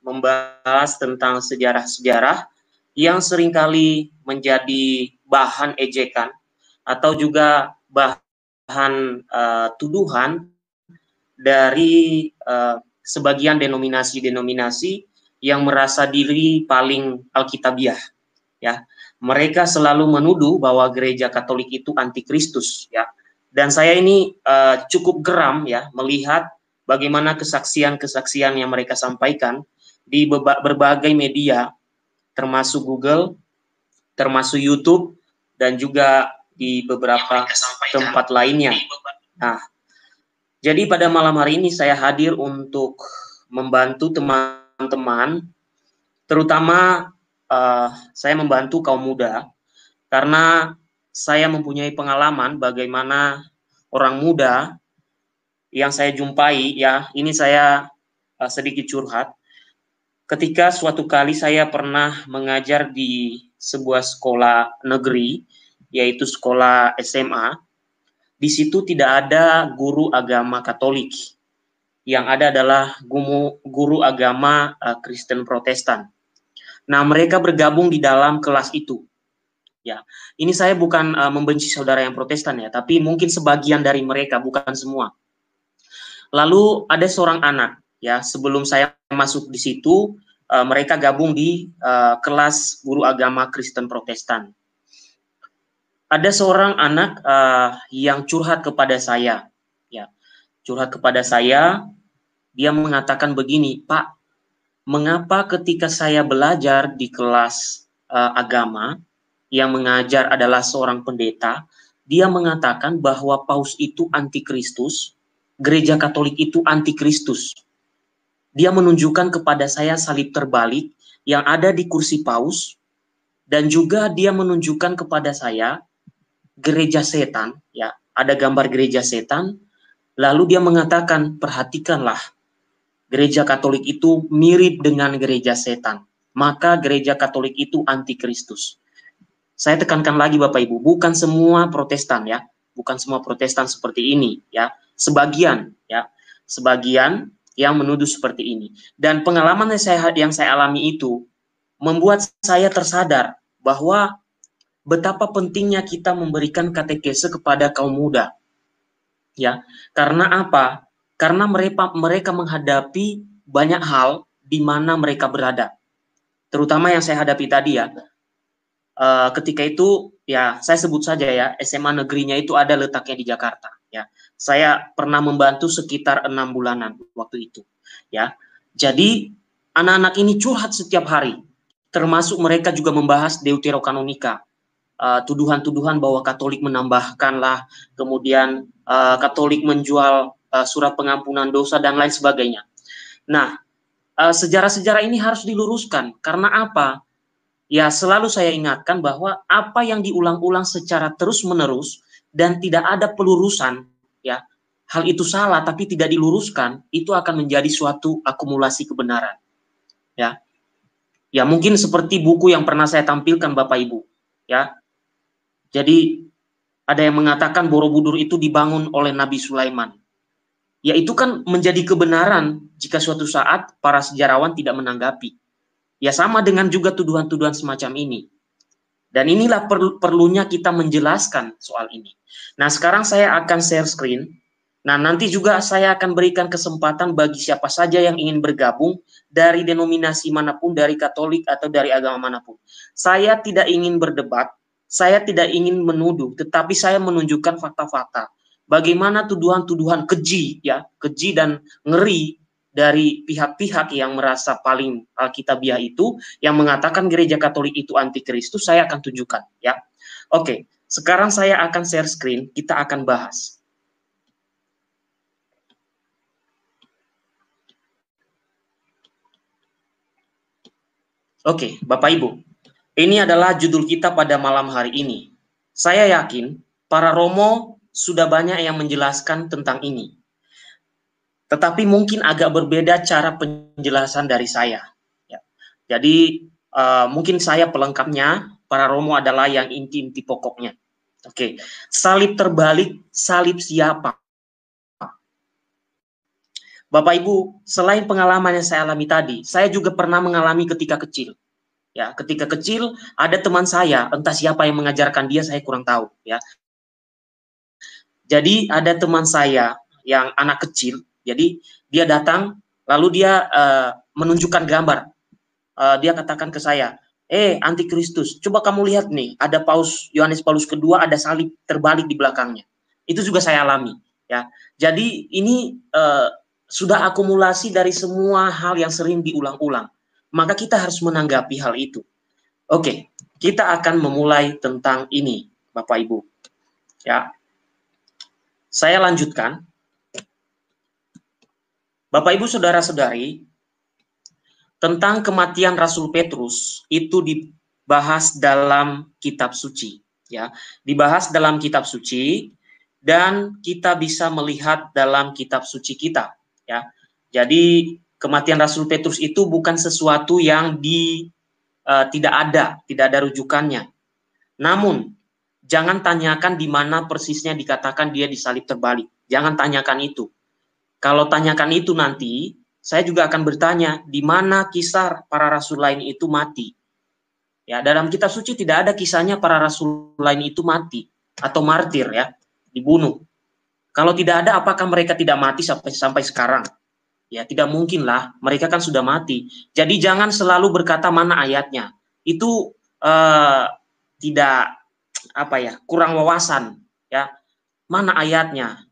membahas tentang sejarah-sejarah yang seringkali menjadi bahan ejekan atau juga bahan tuduhan dari sebagian denominasi-denominasi yang merasa diri paling alkitabiah, ya. Mereka selalu menuduh bahwa gereja Katolik itu antikristus, ya. Dan saya ini cukup geram, ya, melihat bagaimana kesaksian-kesaksian yang mereka sampaikan di berbagai media, termasuk Google, termasuk YouTube, dan juga di beberapa tempat lainnya. Nah, jadi pada malam hari ini saya hadir untuk membantu teman-teman, terutama saya membantu kaum muda, karena saya mempunyai pengalaman bagaimana orang muda yang saya jumpai, ya, ini saya sedikit curhat. Ketika suatu kali saya pernah mengajar di sebuah sekolah negeri, yaitu sekolah SMA, di situ tidak ada guru agama Katolik. Yang ada adalah guru agama Kristen Protestan. Nah, mereka bergabung di dalam kelas itu. Ya, ini saya bukan membenci saudara yang Protestan, ya, tapi mungkin sebagian dari mereka, bukan semua. Lalu ada seorang anak, ya, sebelum saya masuk di situ, mereka gabung di kelas guru agama Kristen Protestan. Ada seorang anak yang curhat kepada saya, ya, curhat kepada saya. Dia mengatakan begini, Pak, mengapa ketika saya belajar di kelas agama yang mengajar adalah seorang pendeta, dia mengatakan bahwa Paus itu antikristus, gereja Katolik itu antikristus. Dia menunjukkan kepada saya salib terbalik yang ada di kursi Paus, dan juga dia menunjukkan kepada saya gereja setan, ya, ada gambar gereja setan. Lalu dia mengatakan, perhatikanlah, gereja Katolik itu mirip dengan gereja setan, maka gereja Katolik itu antikristus. Saya tekankan lagi Bapak Ibu, bukan semua Protestan, ya, bukan semua Protestan seperti ini, ya, sebagian, ya, sebagian yang menuduh seperti ini. Dan pengalaman yang saya alami itu membuat saya tersadar bahwa betapa pentingnya kita memberikan katekese kepada kaum muda, ya. Karena apa? Karena mereka menghadapi banyak hal di mana mereka berada, terutama yang saya hadapi tadi, ya. Ketika itu, ya, saya sebut saja, ya, SMA negerinya itu ada letaknya di Jakarta, ya. Saya pernah membantu sekitar 6 bulanan waktu itu, ya. Jadi anak-anak ini curhat setiap hari, termasuk mereka juga membahas deuterokanonika, tuduhan-tuduhan bahwa Katolik menambahkanlah, kemudian Katolik menjual surat pengampunan dosa dan lain sebagainya. Nah, sejarah-sejarah ini harus diluruskan. Karena apa? Ya, selalu saya ingatkan bahwa apa yang diulang-ulang secara terus-menerus dan tidak ada pelurusan, ya, hal itu salah tapi tidak diluruskan, itu akan menjadi suatu akumulasi kebenaran, ya. Ya, mungkin seperti buku yang pernah saya tampilkan Bapak Ibu, ya. Jadi ada yang mengatakan Borobudur itu dibangun oleh Nabi Sulaiman. Ya, itu kan menjadi kebenaran jika suatu saat para sejarawan tidak menanggapi. Ya, sama dengan juga tuduhan-tuduhan semacam ini. Dan inilah perlunya kita menjelaskan soal ini. Nah, sekarang saya akan share screen. Nah, nanti juga saya akan berikan kesempatan bagi siapa saja yang ingin bergabung dari denominasi manapun, dari Katolik atau dari agama manapun. Saya tidak ingin berdebat, saya tidak ingin menuduh, tetapi saya menunjukkan fakta-fakta. Bagaimana tuduhan-tuduhan keji, ya, keji dan ngeri dari pihak-pihak yang merasa paling alkitabiah itu, yang mengatakan gereja Katolik itu antikristus, saya akan tunjukkan, ya. Oke, sekarang saya akan share screen, kita akan bahas. Oke, Bapak Ibu, ini adalah judul kita pada malam hari ini. Saya yakin para Romo sudah banyak yang menjelaskan tentang ini. Tetapi mungkin agak berbeda cara penjelasan dari saya. Ya. Jadi mungkin saya pelengkapnya, para Romo adalah yang inti-inti pokoknya. Oke, salib terbalik, salib siapa? Bapak Ibu, selain pengalaman yang saya alami tadi, saya juga pernah mengalami ketika kecil. Ya, ketika kecil ada teman saya, entah siapa yang mengajarkan dia, saya kurang tahu. Ya, jadi ada teman saya yang anak kecil, jadi dia datang, lalu dia menunjukkan gambar. Dia katakan ke saya, antikristus, coba kamu lihat nih, ada Paus Yohanes Paulus kedua, ada salib terbalik di belakangnya. Itu juga saya alami. Ya, jadi ini sudah akumulasi dari semua hal yang sering diulang-ulang. Maka kita harus menanggapi hal itu. Oke, kita akan memulai tentang ini, Bapak Ibu. Ya, saya lanjutkan. Bapak Ibu saudara-saudari, tentang kematian Rasul Petrus itu dibahas dalam kitab suci, ya. Dibahas dalam kitab suci dan kita bisa melihat dalam kitab suci kita, ya. Jadi kematian Rasul Petrus itu bukan sesuatu yang tidak ada rujukannya. Namun jangan tanyakan di mana persisnya dikatakan dia disalib terbalik. Jangan tanyakan itu. Kalau tanyakan itu nanti, saya juga akan bertanya, di mana kisah para rasul lain itu mati? Ya, dalam kitab suci tidak ada kisahnya para rasul lain itu mati atau martir, ya, dibunuh. Kalau tidak ada, apakah mereka tidak mati sampai sekarang? Ya, tidak mungkin lah, mereka kan sudah mati. Jadi jangan selalu berkata mana ayatnya. Itu tidak kurang wawasan, ya. Mana ayatnya?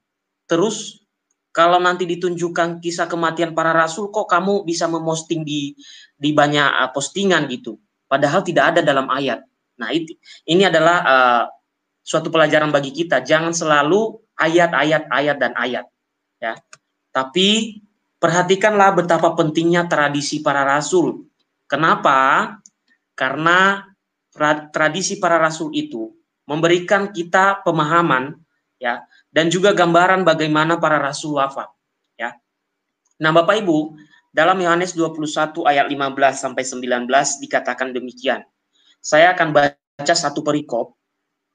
Terus kalau nanti ditunjukkan kisah kematian para rasul, kok kamu bisa memposting di banyak postingan gitu, padahal tidak ada dalam ayat. Nah, ini adalah suatu pelajaran bagi kita. Jangan selalu ayat, dan ayat, ya. Tapi perhatikanlah betapa pentingnya tradisi para rasul. Kenapa? Karena tradisi para rasul itu memberikan kita pemahaman, ya, dan juga gambaran bagaimana para rasul wafat, ya. Nah, Bapak Ibu, dalam Yohanes 21 ayat 15 sampai 19 dikatakan demikian. Saya akan baca satu perikop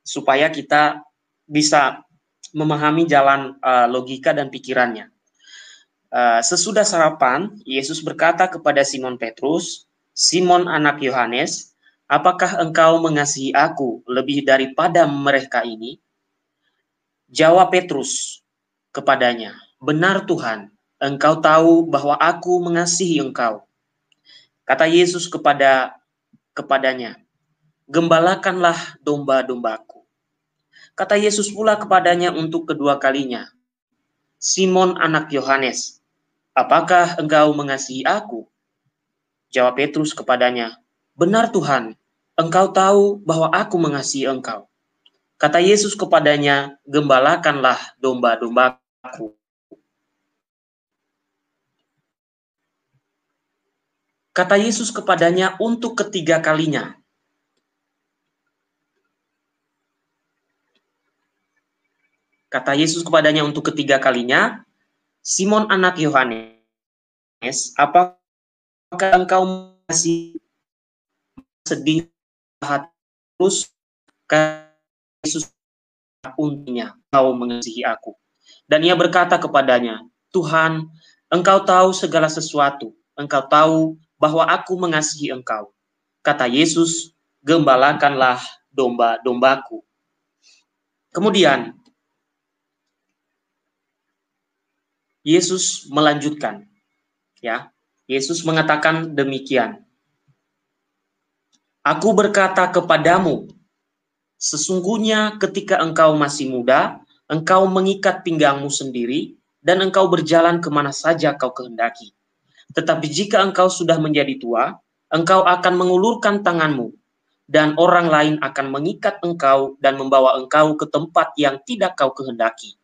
supaya kita bisa memahami jalan logika dan pikirannya. Sesudah sarapan, Yesus berkata kepada Simon Petrus, "Simon anak Yohanes, apakah engkau mengasihi aku lebih daripada mereka ini?" Jawab Petrus kepadanya, "Benar Tuhan, engkau tahu bahwa aku mengasihi engkau." Kata Yesus kepadanya, "Gembalakanlah domba-dombaku." Kata Yesus pula kepadanya untuk kedua kalinya, "Simon anak Yohanes, apakah engkau mengasihi aku?" Jawab Petrus kepadanya, "Benar Tuhan, engkau tahu bahwa aku mengasihi engkau." Kata Yesus kepadanya, "Gembalakanlah domba-dombaku." Kata Yesus kepadanya untuk ketiga kalinya. Kata Yesus kepadanya untuk ketiga kalinya, "Simon anak Yohanes, apakah engkau masih sedih hati terus?" Kata Yesus untuknya, "Engkau mengasihi aku." Dan ia berkata kepadanya, "Tuhan, engkau tahu segala sesuatu. Engkau tahu bahwa aku mengasihi engkau." Kata Yesus, "Gembalakanlah domba-dombaku." Kemudian Yesus melanjutkan, ya. Yesus mengatakan demikian, "Aku berkata kepadamu, sesungguhnya ketika engkau masih muda, engkau mengikat pinggangmu sendiri, dan engkau berjalan kemana saja kau kehendaki. Tetapi jika engkau sudah menjadi tua, engkau akan mengulurkan tanganmu, dan orang lain akan mengikat engkau dan membawa engkau ke tempat yang tidak kau kehendaki.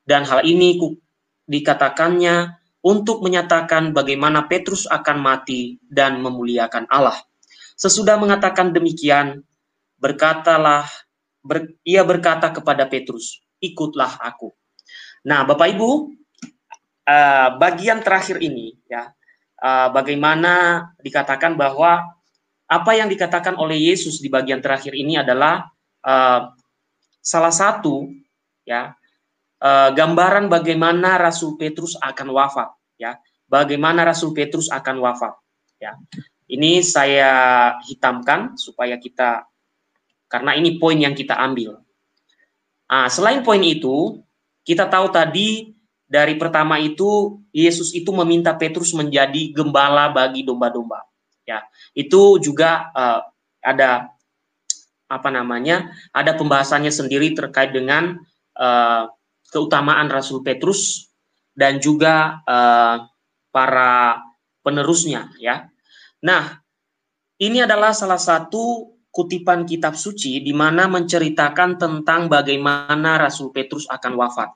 Dan hal ini dikatakannya untuk menyatakan bagaimana Petrus akan mati dan memuliakan Allah." Sesudah mengatakan demikian, ia berkata kepada Petrus, "Ikutlah aku." Nah, Bapak Ibu, bagian terakhir ini, ya, bagaimana dikatakan bahwa apa yang dikatakan oleh Yesus di bagian terakhir ini adalah salah satu, ya, gambaran bagaimana Rasul Petrus akan wafat. ya. Bagaimana Rasul Petrus akan wafat, ya. Ini saya hitamkan supaya kita, karena ini poin yang kita ambil. Selain poin itu, kita tahu tadi dari pertama itu Yesus itu meminta Petrus menjadi gembala bagi domba-domba. Ya, itu juga ada ada pembahasannya sendiri terkait dengan keutamaan Rasul Petrus dan juga para penerusnya, ya. Nah, ini adalah salah satu kutipan kitab suci di mana menceritakan tentang bagaimana Rasul Petrus akan wafat.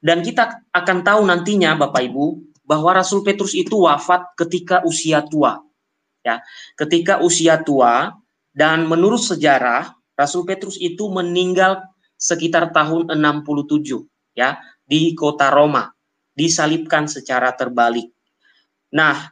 Dan kita akan tahu nantinya, Bapak Ibu, bahwa Rasul Petrus itu wafat ketika usia tua. Ya, ketika usia tua, dan menurut sejarah Rasul Petrus itu meninggal sekitar tahun 67, ya, di kota Roma, disalibkan secara terbalik. Nah,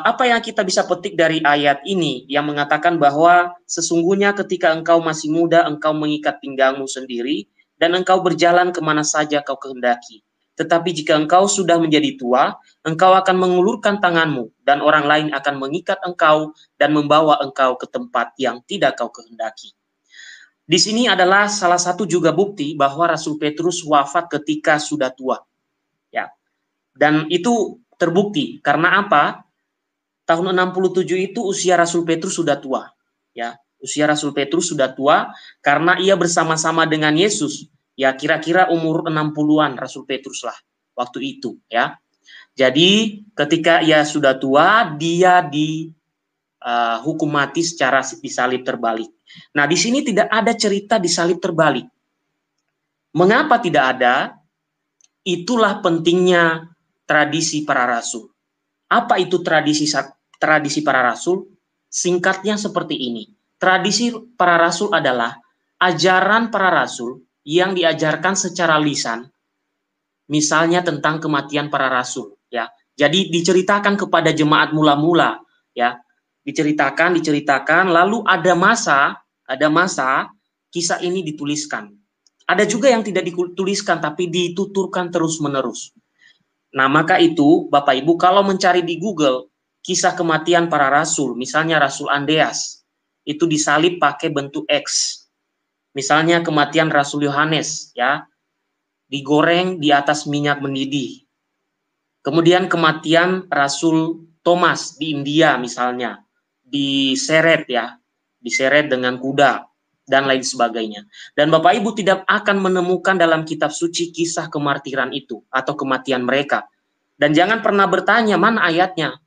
apa yang kita bisa petik dari ayat ini yang mengatakan bahwa sesungguhnya ketika engkau masih muda, engkau mengikat pinggangmu sendiri dan engkau berjalan kemana saja kau kehendaki. Tetapi jika engkau sudah menjadi tua, engkau akan mengulurkan tanganmu dan orang lain akan mengikat engkau dan membawa engkau ke tempat yang tidak kau kehendaki. Di sini adalah salah satu juga bukti bahwa Rasul Petrus wafat ketika sudah tua. Ya. Dan itu terbukti karena apa? Tahun 67 itu usia Rasul Petrus sudah tua. Ya, usia Rasul Petrus sudah tua karena ia bersama-sama dengan Yesus. Ya, kira-kira umur 60-an Rasul Petrus lah waktu itu, ya. Jadi, ketika ia sudah tua, dia dihukum mati secara disalib terbalik. Nah, di sini tidak ada cerita disalib terbalik. Mengapa tidak ada? Itulah pentingnya tradisi para rasul. Apa itu tradisi para rasul? Singkatnya seperti ini. Tradisi para rasul adalah ajaran para rasul yang diajarkan secara lisan, misalnya tentang kematian para rasul, ya. Jadi diceritakan kepada jemaat mula-mula, ya. Diceritakan, lalu ada masa kisah ini dituliskan. Ada juga yang tidak dituliskan tapi dituturkan terus-menerus. Nah, maka itu Bapak Ibu kalau mencari di Google kisah kematian para rasul, misalnya Rasul Andreas, itu disalib pakai bentuk X. Misalnya kematian Rasul Yohanes, ya, digoreng di atas minyak mendidih. Kemudian kematian Rasul Thomas di India misalnya, diseret ya, diseret dengan kuda dan lain sebagainya. Dan Bapak Ibu tidak akan menemukan dalam kitab suci kisah kemartiran itu atau kematian mereka. Dan jangan pernah bertanya mana ayatnya.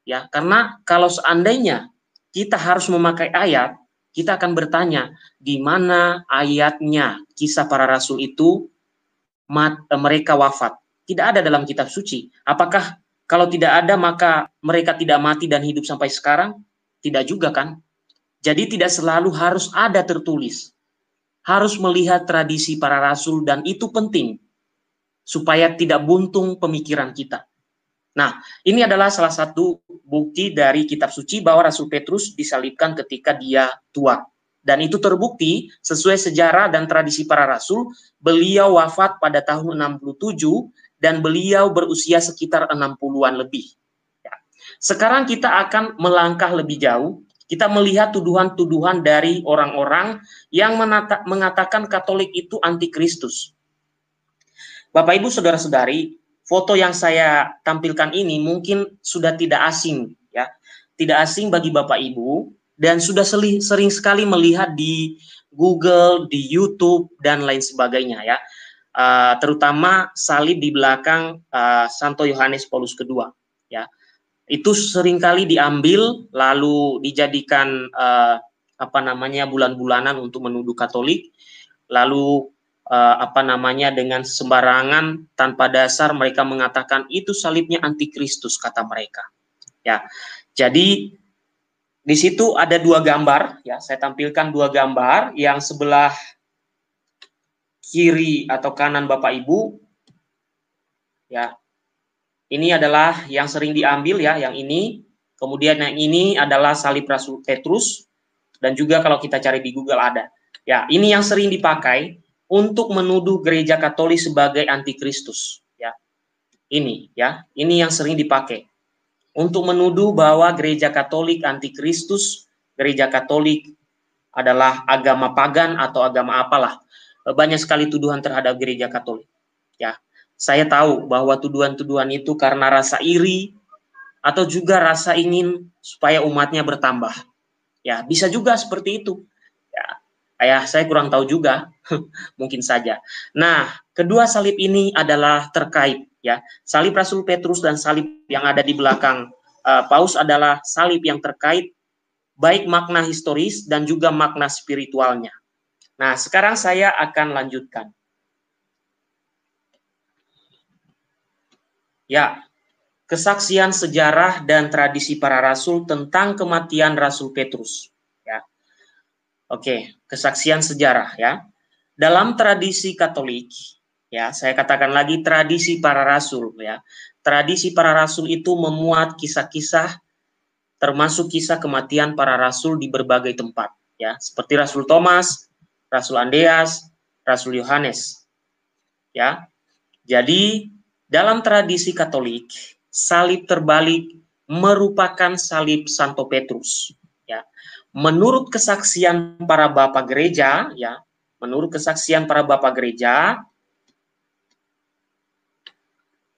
Ya, karena kalau seandainya kita harus memakai ayat, kita akan bertanya di mana ayatnya kisah para rasul itu mereka wafat. Tidak ada dalam kitab suci. Apakah kalau tidak ada maka mereka tidak mati dan hidup sampai sekarang? Tidak juga kan? Jadi tidak selalu harus ada tertulis. Harus melihat tradisi para rasul dan itu penting supaya tidak buntung pemikiran kita. Nah, ini adalah salah satu bukti dari kitab suci bahwa Rasul Petrus disalibkan ketika dia tua. Dan itu terbukti sesuai sejarah dan tradisi para rasul, beliau wafat pada tahun 67 dan beliau berusia sekitar 60-an lebih. Ya. Sekarang kita akan melangkah lebih jauh, kita melihat tuduhan-tuduhan dari orang-orang yang mengatakan Katolik itu antikristus. Bapak Ibu saudara-saudari, foto yang saya tampilkan ini mungkin sudah tidak asing, ya, tidak asing bagi Bapak Ibu dan sudah sering sekali melihat di Google, di YouTube dan lain sebagainya, ya. Terutama salib di belakang Santo Yohanes Paulus II, ya. Itu seringkali diambil lalu dijadikan bulan-bulanan untuk menuduh Katolik, lalu dengan sembarangan tanpa dasar mereka mengatakan itu salibnya antikristus kata mereka. Ya. Jadi di situ ada dua gambar, ya, saya tampilkan dua gambar yang sebelah kiri atau kanan Bapak Ibu. Ya. Ini adalah yang sering diambil, ya, yang ini. Kemudian yang ini adalah salib Rasul Petrus dan juga kalau kita cari di Google ada. Ya, ini yang sering dipakai untuk menuduh gereja Katolik sebagai antikristus, ya. Ini ya, ini yang sering dipakai untuk menuduh bahwa gereja Katolik antikristus, gereja Katolik adalah agama pagan atau agama apalah. Banyak sekali tuduhan terhadap gereja Katolik. Ya, saya tahu bahwa tuduhan-tuduhan itu karena rasa iri atau juga rasa ingin supaya umatnya bertambah. Ya, bisa juga seperti itu. Ya, saya kurang tahu juga, mungkin saja. Nah, kedua salib ini adalah terkait ya. Salib Rasul Petrus dan salib yang ada di belakang Paus adalah salib yang terkait baik makna historis dan juga makna spiritualnya. Nah, sekarang saya akan lanjutkan. Ya, kesaksian sejarah dan tradisi para rasul tentang kematian Rasul Petrus. Ya, oke, kesaksian sejarah ya. Dalam tradisi Katolik, ya, saya katakan lagi tradisi para rasul ya. Tradisi para rasul itu memuat kisah-kisah termasuk kisah kematian para rasul di berbagai tempat ya, seperti Rasul Thomas, Rasul Andreas, Rasul Yohanes. Ya. Jadi, dalam tradisi Katolik, salib terbalik merupakan salib Santo Petrus ya. Menurut kesaksian para bapak gereja ya, menurut kesaksian para bapak gereja,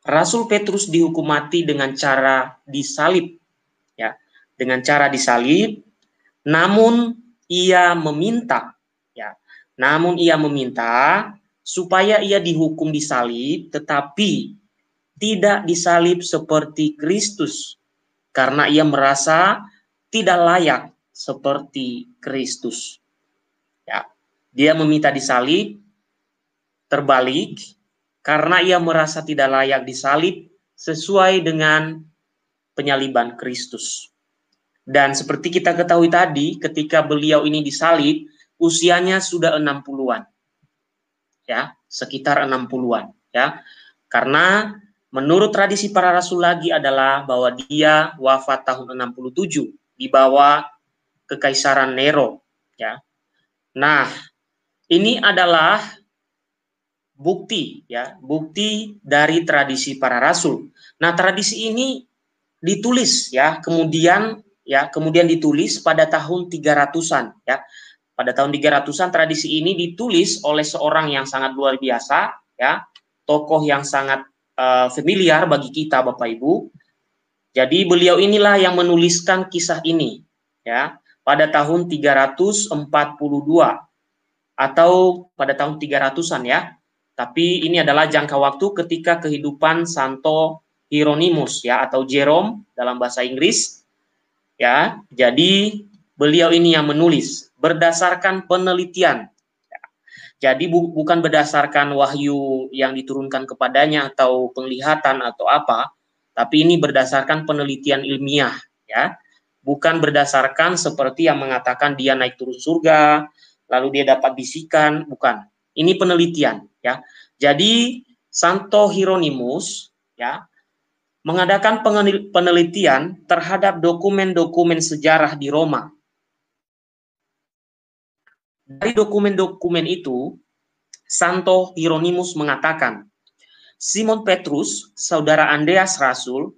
Rasul Petrus dihukum mati dengan cara disalib ya, dengan cara disalib, namun ia meminta ya, namun ia meminta supaya ia dihukum disalib tetapi tidak disalib seperti Kristus karena ia merasa tidak layak seperti Kristus. Ya, dia meminta disalib terbalik karena ia merasa tidak layak disalib sesuai dengan penyaliban Kristus. Dan seperti kita ketahui tadi, ketika beliau ini disalib, usianya sudah 60-an. Ya, sekitar 60-an, ya. Karena menurut tradisi para rasul lagi adalah bahwa dia wafat tahun 67 di bawah kekaisaran Nero, ya. Nah, ini adalah bukti ya, bukti dari tradisi para rasul. Nah, tradisi ini ditulis ya, kemudian ditulis pada tahun 300-an ya. Pada tahun 300-an tradisi ini ditulis oleh seorang yang sangat luar biasa ya, tokoh yang sangat familiar bagi kita Bapak Ibu. Jadi beliau inilah yang menuliskan kisah ini ya, pada tahun 342 atau pada tahun 300-an ya. Tapi ini adalah jangka waktu ketika kehidupan Santo Hieronymus ya, atau Jerome dalam bahasa Inggris ya. Jadi beliau ini yang menulis berdasarkan penelitian. Jadi bukan berdasarkan wahyu yang diturunkan kepadanya atau penglihatan atau apa, tapi ini berdasarkan penelitian ilmiah ya. Bukan berdasarkan seperti yang mengatakan dia naik turun surga, lalu dia dapat bisikan, bukan. Ini penelitian ya. Jadi Santo Hieronymus ya mengadakan penelitian terhadap dokumen-dokumen sejarah di Roma. Dari dokumen-dokumen itu, Santo Hieronymus mengatakan, Simon Petrus, saudara Andreas Rasul,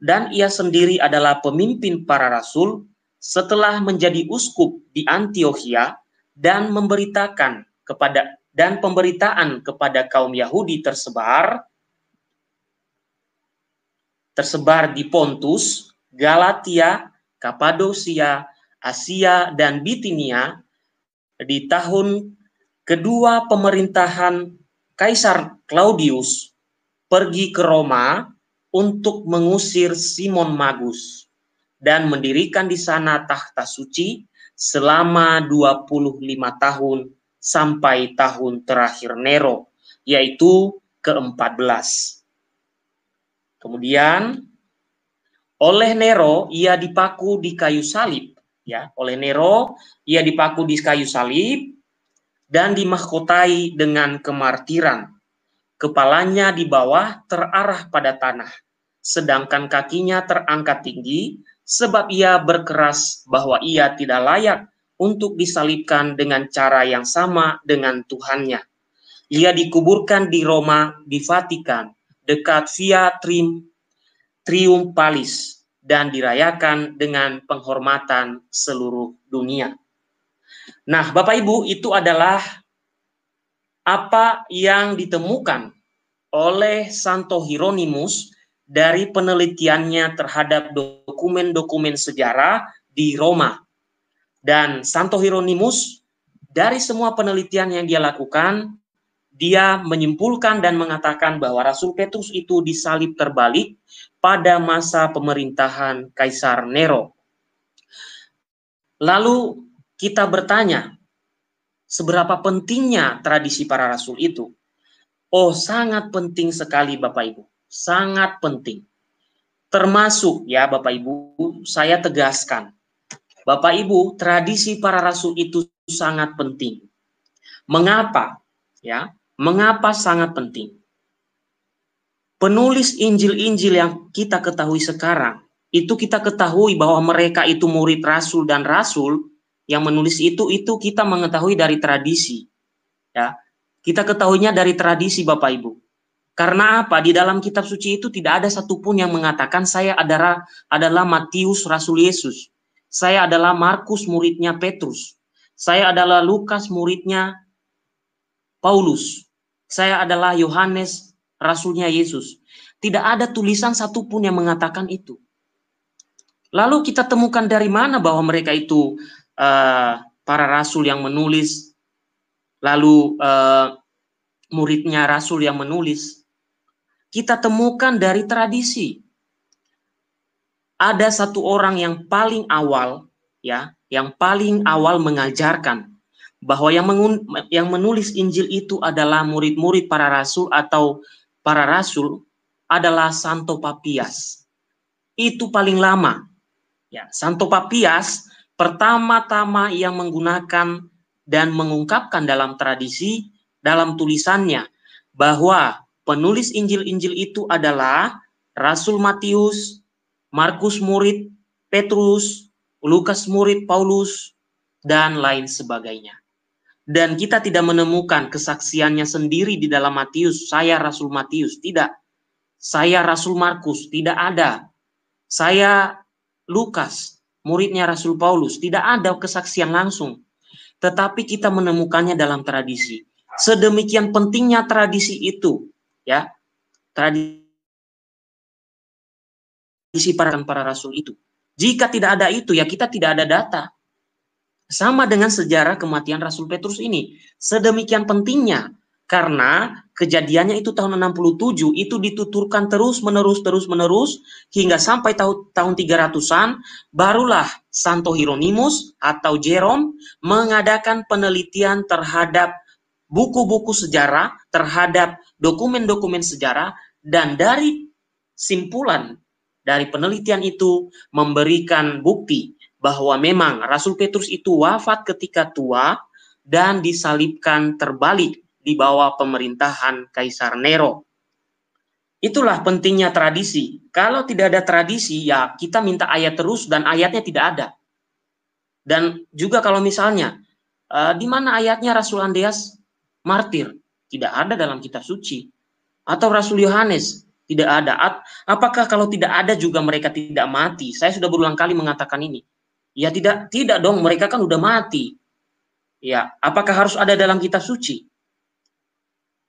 dan ia sendiri adalah pemimpin para rasul setelah menjadi uskup di Antiokhia dan pemberitaan kepada kaum Yahudi tersebar di Pontus, Galatia, Kapadosia, Asia, dan Bitinia di tahun kedua pemerintahan Kaisar Claudius pergi ke Roma untuk mengusir Simon Magus dan mendirikan di sana takhta suci selama 25 tahun sampai tahun terakhir Nero, yaitu ke-14. Kemudian oleh Nero ia dipaku di kayu salib ya, oleh Nero ia dipaku di kayu salib dan dimahkotai dengan kemartiran. Kepalanya di bawah terarah pada tanah, sedangkan kakinya terangkat tinggi sebab ia berkeras bahwa ia tidak layak untuk disalibkan dengan cara yang sama dengan Tuhannya. Ia dikuburkan di Roma, di Vatikan, dekat Via Triumphalis dan dirayakan dengan penghormatan seluruh dunia. Nah, Bapak Ibu, itu adalah apa yang ditemukan oleh Santo Hieronymus dari penelitiannya terhadap dokumen-dokumen sejarah di Roma. Dan Santo Hieronymus dari semua penelitian yang dia lakukan, dia menyimpulkan dan mengatakan bahwa Rasul Petrus itu disalib terbalik pada masa pemerintahan Kaisar Nero. Lalu kita bertanya, seberapa pentingnya tradisi para rasul itu? Oh, sangat penting sekali Bapak Ibu, sangat penting. Termasuk ya Bapak Ibu, saya tegaskan, Bapak Ibu, tradisi para rasul itu sangat penting. Mengapa? Ya, mengapa sangat penting? Penulis Injil-Injil yang kita ketahui sekarang, itu kita ketahui bahwa mereka itu murid rasul dan rasul yang menulis itu kita mengetahui dari tradisi. Ya, kita ketahuinya dari tradisi Bapak Ibu. Karena apa? Di dalam kitab suci itu tidak ada satupun yang mengatakan saya adalah Matius Rasul Yesus. Saya adalah Markus muridnya Petrus. Saya adalah Lukas muridnya Paulus. Saya adalah Yohanes Rasulnya Yesus. Tidak ada tulisan satupun yang mengatakan itu. Lalu kita temukan dari mana bahwa mereka itu para rasul yang menulis, lalu muridnya rasul yang menulis. Kita temukan dari tradisi. Ada satu orang yang paling awal, ya, yang paling awal mengajarkan bahwa yang menulis Injil itu adalah murid-murid para rasul atau para rasul adalah Santo Papias. Itu paling lama. Ya, Santo Papias pertama-tama yang menggunakan dan mengungkapkan dalam tradisi, dalam tulisannya, bahwa penulis Injil-Injil itu adalah Rasul Matius, Markus murid Petrus, Lukas murid Paulus, dan lain sebagainya. Dan kita tidak menemukan kesaksiannya sendiri di dalam Matius, saya Rasul Matius, tidak. Saya Rasul Markus, tidak ada. Saya Lukas, muridnya Rasul Paulus, tidak ada kesaksian langsung. Tetapi kita menemukannya dalam tradisi. Sedemikian pentingnya tradisi itu, ya. Tradisi para rasul itu. Jika tidak ada itu, ya kita tidak ada data. Sama dengan sejarah kematian Rasul Petrus ini. Sedemikian pentingnya. Karena kejadiannya itu tahun 67, itu dituturkan terus-menerus hingga sampai tahun 300-an, barulah Santo Hieronymus atau Jerome mengadakan penelitian terhadap buku-buku sejarah, terhadap dokumen-dokumen sejarah, dan dari simpulan dari penelitian itu memberikan bukti bahwa memang Rasul Petrus itu wafat ketika tua dan disalibkan terbalik di bawah pemerintahan Kaisar Nero. Itulah pentingnya tradisi. Kalau tidak ada tradisi, ya kita minta ayat terus dan ayatnya tidak ada. Dan juga kalau misalnya, di mana ayatnya Rasul Andreas martir? Tidak ada dalam kitab suci. Atau Rasul Yohanes? Tidak ada. Apakah kalau tidak ada juga mereka tidak mati? Saya sudah berulang kali mengatakan ini. Ya tidak dong, mereka kan udah mati. Ya, apakah harus ada dalam kitab suci?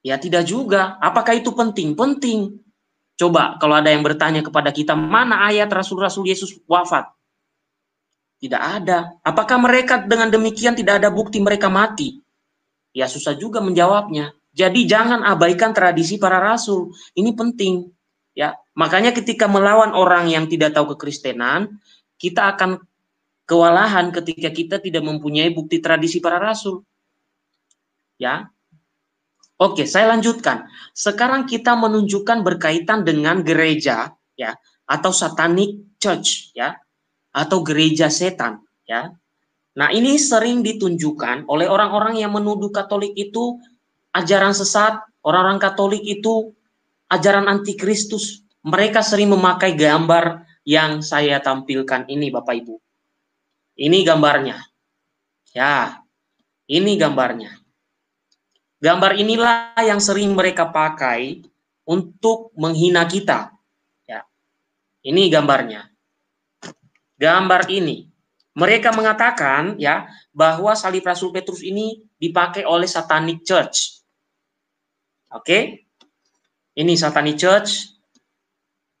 Ya tidak juga. Apakah itu penting? Penting. Coba kalau ada yang bertanya kepada kita, mana ayat Rasul-Rasul Yesus wafat? Tidak ada. Apakah mereka dengan demikian tidak ada bukti mereka mati? Ya susah juga menjawabnya. Jadi jangan abaikan tradisi para rasul. Ini penting. Ya, makanya ketika melawan orang yang tidak tahu kekristenan, kita akan kewalahan ketika kita tidak mempunyai bukti tradisi para rasul. Ya. Oke, saya lanjutkan. Sekarang kita menunjukkan berkaitan dengan gereja, ya, atau satanic church, ya, atau gereja setan, ya. Nah, ini sering ditunjukkan oleh orang-orang yang menuduh Katolik itu ajaran sesat, orang-orang Katolik itu ajaran antikristus. Mereka sering memakai gambar yang saya tampilkan ini, Bapak Ibu. Ini gambarnya. Ya, ini gambarnya. Gambar inilah yang sering mereka pakai untuk menghina kita. Ya. Ini gambarnya. Gambar ini. Mereka mengatakan ya bahwa salib Rasul Petrus ini dipakai oleh Satanic Church. Oke? Ini Satanic Church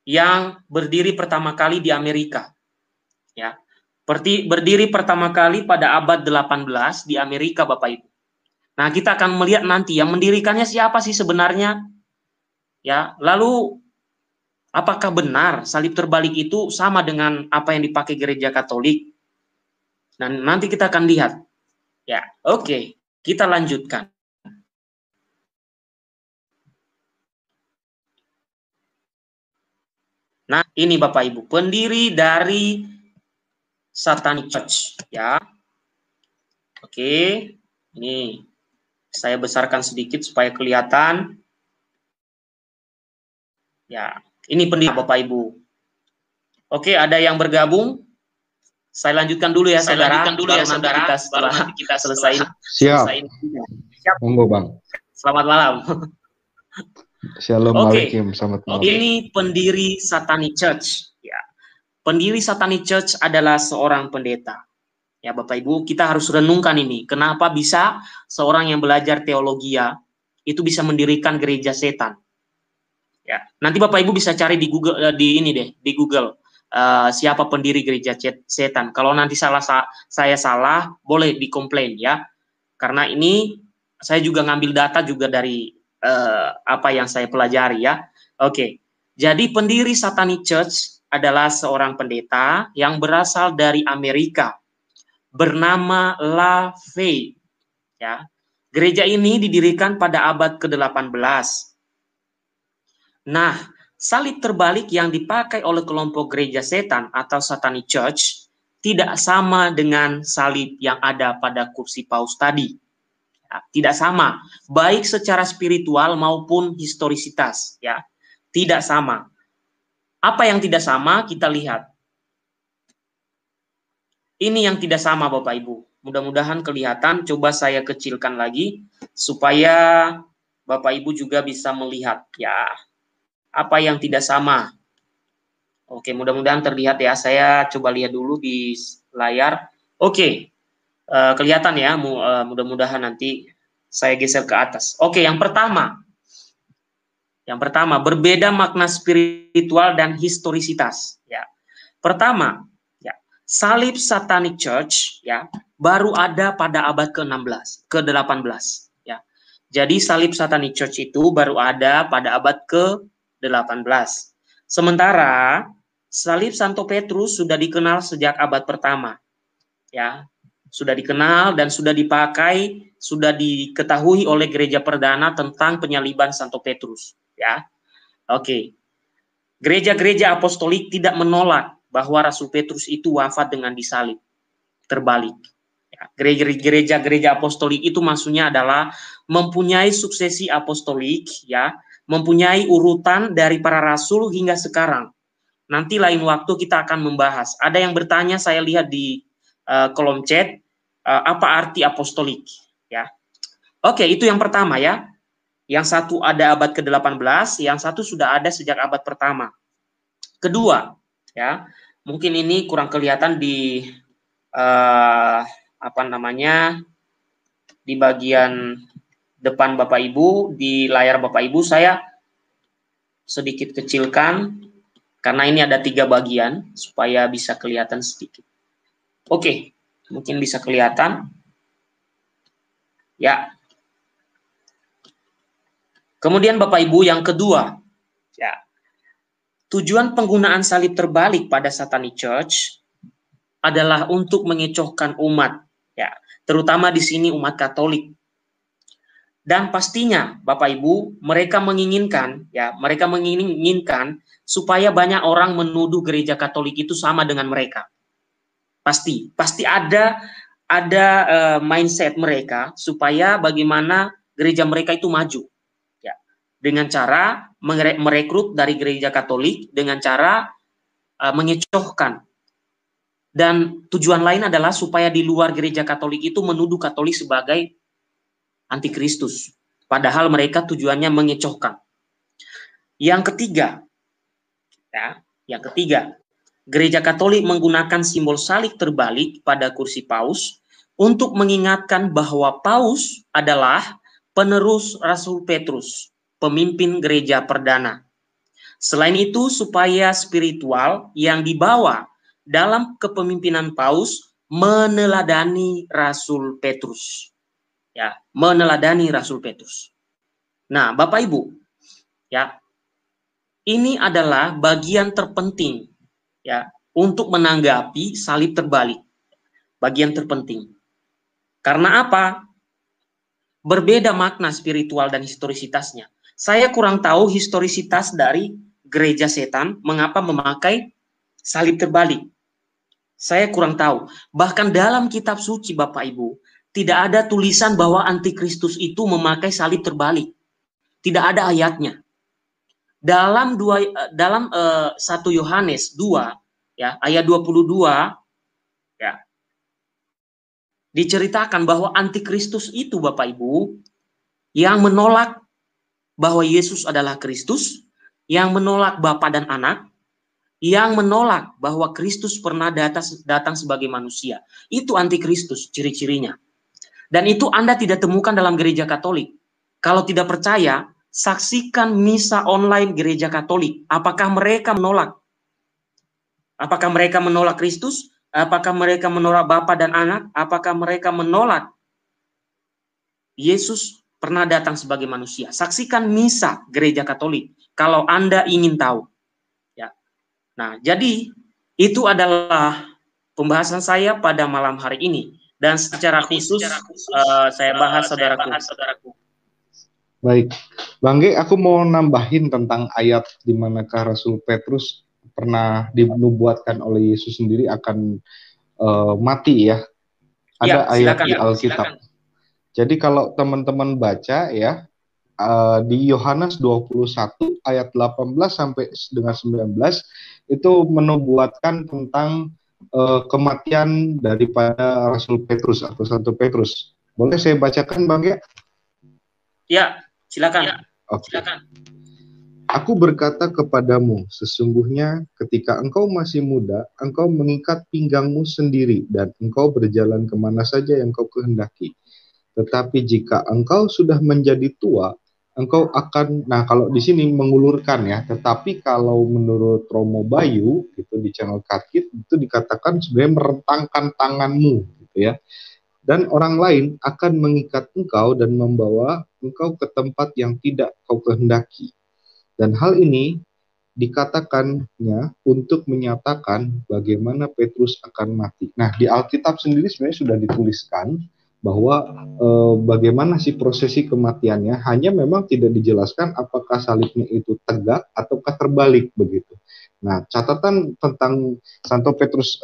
yang berdiri pertama kali di Amerika. Ya. Berdiri pertama kali pada abad 18 di Amerika, Bapak Ibu. Nah, kita akan melihat nanti yang mendirikannya siapa sih sebenarnya? Ya, lalu apakah benar salib terbalik itu sama dengan apa yang dipakai gereja Katolik? Dan nanti kita akan lihat. Ya, oke, kita lanjutkan. Nah, ini Bapak Ibu, pendiri dari Satanic Church, ya. Oke, ini saya besarkan sedikit supaya kelihatan. Ya, ini pendiri Bapak Ibu. Oke, ada yang bergabung? Saya lanjutkan dulu ya, saudara. Baru nanti kita selesai. Siap. Monggo, Bang. Selamat malam. Shalom alaikum, selamat malam. Ini pendiri Satanic Church. Ya, pendiri Satanic Church adalah seorang pendeta. Ya, Bapak Ibu, kita harus renungkan ini. Kenapa bisa seorang yang belajar teologi itu bisa mendirikan gereja setan? Ya, nanti Bapak Ibu bisa cari di Google, di Google. Siapa pendiri gereja setan. Kalau nanti saya salah, boleh dikomplain ya. Karena ini saya juga ngambil data juga dari apa yang saya pelajari ya. Oke. Jadi pendiri Satanic Church adalah seorang pendeta yang berasal dari Amerika bernama LaVey ya. Gereja ini didirikan pada abad ke-18. Nah, salib terbalik yang dipakai oleh kelompok gereja setan atau Satanic Church tidak sama dengan salib yang ada pada kursi paus tadi. Ya, tidak sama, baik secara spiritual maupun historisitas. Ya, tidak sama. Apa yang tidak sama kita lihat. Ini yang tidak sama, Bapak Ibu. Mudah-mudahan kelihatan. Coba saya kecilkan lagi supaya Bapak Ibu juga bisa melihat. Ya. Apa yang tidak sama? Oke, mudah-mudahan terlihat ya. Saya coba lihat dulu di layar. Oke, kelihatan ya. Mudah-mudahan nanti saya geser ke atas. Oke, yang pertama. Yang pertama, berbeda makna spiritual dan historisitas. Ya. Pertama, ya, salib Satanic Church ya baru ada pada abad ke-16, ke-18. Ya. Jadi salib Satanic Church itu baru ada pada abad ke-18. Sementara salib Santo Petrus sudah dikenal sejak abad pertama. Ya, sudah dikenal dan sudah dipakai, sudah diketahui oleh gereja perdana tentang penyaliban Santo Petrus. Ya, oke. Gereja-gereja apostolik tidak menolak bahwa Rasul Petrus itu wafat dengan disalib terbalik. Ya, gereja-gereja apostolik itu maksudnya adalah mempunyai suksesi apostolik, ya, mempunyai urutan dari para rasul hingga sekarang. Nanti lain waktu kita akan membahas. Ada yang bertanya, saya lihat di kolom chat, apa arti apostolik? Ya, oke, itu yang pertama ya. Yang satu ada abad ke-18, yang satu sudah ada sejak abad pertama. Kedua, ya, mungkin ini kurang kelihatan di apa namanya, di bagian depan Bapak Ibu, di layar Bapak Ibu saya sedikit kecilkan karena ini ada 3 bagian supaya bisa kelihatan sedikit. Oke, mungkin bisa kelihatan. Ya. Kemudian Bapak Ibu yang kedua, ya. Tujuan penggunaan salib terbalik pada Satanic Church adalah untuk mengecohkan umat, ya, terutama di sini umat Katolik. Dan pastinya Bapak Ibu, mereka menginginkan supaya banyak orang menuduh gereja Katolik itu sama dengan mereka. Pasti ada mindset mereka supaya bagaimana gereja mereka itu maju. Dengan cara merekrut dari gereja Katolik, dengan cara mengecohkan. Dan tujuan lain adalah supaya di luar gereja Katolik itu menuduh Katolik sebagai antikristus. Padahal mereka tujuannya mengecohkan. Yang ketiga, ya, yang ketiga, Gereja Katolik menggunakan simbol salib terbalik pada kursi paus untuk mengingatkan bahwa paus adalah penerus Rasul Petrus, pemimpin gereja perdana. Selain itu, supaya spiritual yang dibawa dalam kepemimpinan paus meneladani Rasul Petrus. Ya, meneladani Rasul Petrus. Nah, Bapak Ibu, ya, ini adalah bagian terpenting, ya, untuk menanggapi salib terbalik. Bagian terpenting. Karena apa? Berbeda makna spiritual dan historisitasnya. Saya kurang tahu historisitas dari gereja setan mengapa memakai salib terbalik. Saya kurang tahu. Bahkan dalam kitab suci, Bapak Ibu, tidak ada tulisan bahwa antikristus itu memakai salib terbalik. Tidak ada ayatnya. Dalam 1 Yohanes 2 ya, ayat 22 ya, diceritakan bahwa antikristus itu, Bapak Ibu, yang menolak bahwa Yesus adalah Kristus, yang menolak Bapa dan Anak, yang menolak bahwa Kristus pernah datang sebagai manusia. Itu antikristus ciri-cirinya. Dan itu Anda tidak temukan dalam gereja Katolik. Kalau tidak percaya, saksikan misa online gereja Katolik. Apakah mereka menolak? Apakah mereka menolak Kristus? Apakah mereka menolak Bapa dan Anak? Apakah mereka menolak Yesus pernah datang sebagai manusia? Saksikan misa gereja Katolik kalau Anda ingin tahu. Ya. Nah, jadi itu adalah pembahasan saya pada malam hari ini. Dan secara khusus saya bahas saudaraku. Baik, Bang G, aku mau nambahin tentang ayat di manakah Rasul Petrus pernah dinubuatkan oleh Yesus sendiri akan mati ya. Ada ya, ayat di Alkitab. Jadi kalau teman-teman baca ya, di Yohanes 21 ayat 18 sampai dengan 19 itu menubuatkan tentang kematian daripada Rasul Petrus atau Santo Petrus. Boleh saya bacakan, Bang ya? Ya, silakan. Ya, oke. Silakan. Aku berkata kepadamu, sesungguhnya ketika engkau masih muda, engkau mengikat pinggangmu sendiri dan engkau berjalan kemana saja yang kau kehendaki. Tetapi jika engkau sudah menjadi tua, engkau akan, nah kalau di sini mengulurkan ya, tetapi kalau menurut Romo Bayu, gitu di channel Katkit, itu dikatakan sebenarnya merentangkan tanganmu, gitu ya. Dan orang lain akan mengikat engkau dan membawa engkau ke tempat yang tidak kau kehendaki. Dan hal ini dikatakannya untuk menyatakan bagaimana Petrus akan mati. Nah, di Alkitab sendiri sebenarnya sudah dituliskan bahwa bagaimana sih prosesi kematiannya, hanya memang tidak dijelaskan apakah salibnya itu tegak ataukah terbalik begitu. Nah, catatan tentang Santo Petrus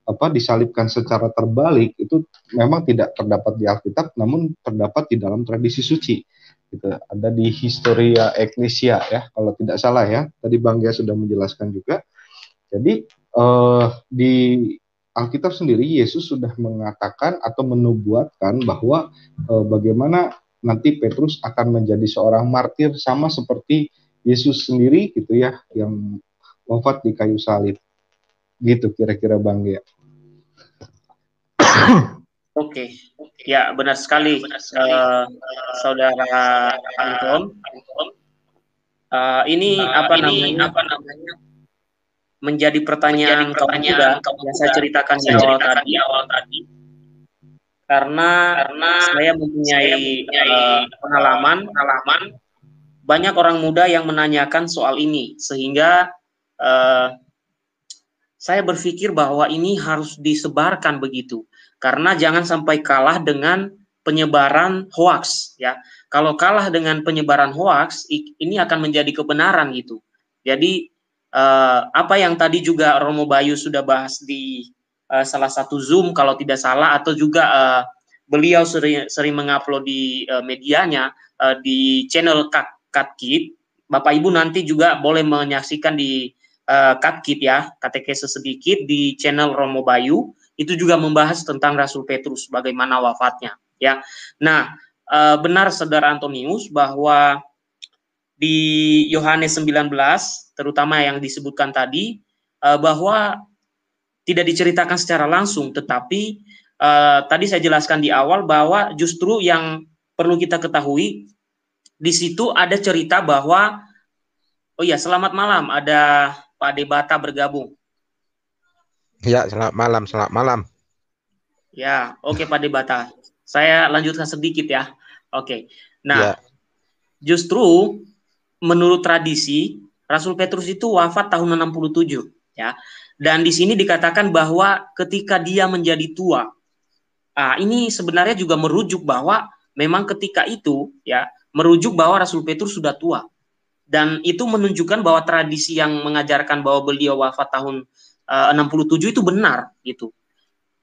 disalibkan secara terbalik itu memang tidak terdapat di Alkitab, namun terdapat di dalam tradisi suci. Gitu. Ada di Historia Ecclesia ya, kalau tidak salah ya. Tadi Bang Gia sudah menjelaskan juga. Jadi di Alkitab sendiri Yesus sudah mengatakan atau menubuatkan bahwa bagaimana nanti Petrus akan menjadi seorang martir sama seperti Yesus sendiri gitu ya, yang wafat di kayu salib. Gitu kira-kira Bang Gia. Oke. Ya, benar sekali, Saudara Anton. Ini apa namanya? Menjadi pertanyaan kaum muda yang saya ceritakan di awal tadi. Karena saya mempunyai pengalaman banyak orang muda yang menanyakan soal ini, sehingga saya berpikir bahwa ini harus disebarkan begitu. Karena jangan sampai kalah dengan penyebaran hoaks ya. Kalau kalah dengan penyebaran hoaks, ini akan menjadi kebenaran gitu. Jadi apa yang tadi juga Romo Bayu sudah bahas di salah satu Zoom kalau tidak salah, atau juga beliau sering mengupload di medianya di channel Katkit. Bapak Ibu nanti juga boleh menyaksikan di Katkit ya, katekese sedikit di channel Romo Bayu. Itu juga membahas tentang Rasul Petrus, bagaimana wafatnya ya. Nah, benar Saudara Antonius bahwa di Yohanes 19, terutama yang disebutkan tadi, bahwa tidak diceritakan secara langsung, tetapi tadi saya jelaskan di awal bahwa justru yang perlu kita ketahui, di situ ada cerita bahwa, oh iya, selamat malam, ada Pak Debata bergabung. Ya, selamat malam, selamat malam. Ya, oke Pak Debata. Saya lanjutkan sedikit ya. Oke. Nah, Ya. Justru menurut tradisi Rasul Petrus itu wafat tahun 67 ya. Dan di sini dikatakan bahwa ketika dia menjadi tua. Ini sebenarnya juga merujuk bahwa memang ketika itu ya, merujuk bahwa Rasul Petrus sudah tua. Dan itu menunjukkan bahwa tradisi yang mengajarkan bahwa beliau wafat tahun 67 itu benar gitu.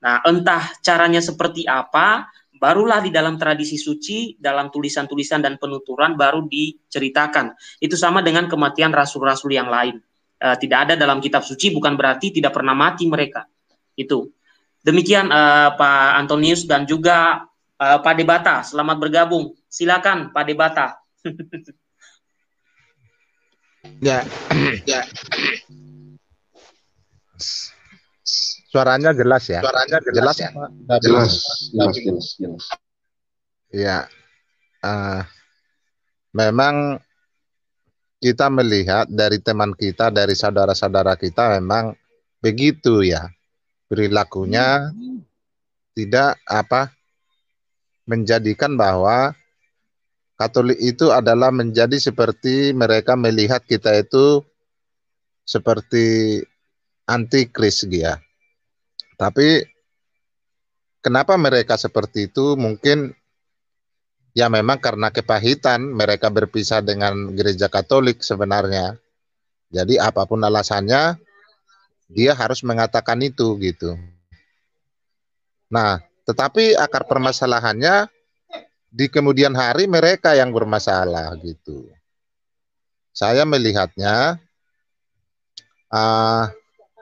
Nah, entah caranya seperti apa, barulah di dalam tradisi suci, dalam tulisan-tulisan dan penuturan baru diceritakan. Itu sama dengan kematian rasul-rasul yang lain. Tidak ada dalam kitab suci, bukan berarti tidak pernah mati mereka. Itu. Demikian Pak Antonius dan juga Pak Debata. Selamat bergabung. Silakan Pak Debata. Ya. Suaranya jelas ya? Jelas ya? Jelas. Ya. Memang kita melihat dari teman kita, dari saudara-saudara kita memang begitu ya. Perilakunya tidak menjadikan bahwa Katolik itu adalah menjadi seperti mereka melihat kita itu seperti antikris ya. Tapi kenapa mereka seperti itu? Mungkin ya memang karena kepahitan mereka berpisah dengan gereja Katolik sebenarnya. Jadi apapun alasannya, dia harus mengatakan itu gitu. Nah, tetapi akar permasalahannya di kemudian hari mereka yang bermasalah gitu. Saya melihatnya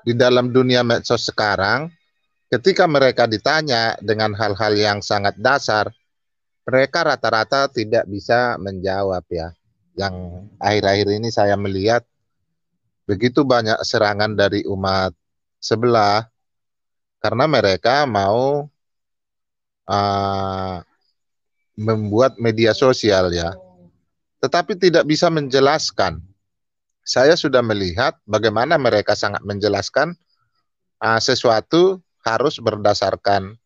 di dalam dunia medsos sekarang, ketika mereka ditanya dengan hal-hal yang sangat dasar, mereka rata-rata tidak bisa menjawab ya. Yang akhir-akhir ini saya melihat begitu banyak serangan dari umat sebelah karena mereka mau membuat media sosial ya. Tetapi tidak bisa menjelaskan. Saya sudah melihat bagaimana mereka sangat menjelaskan sesuatu harus berdasarkan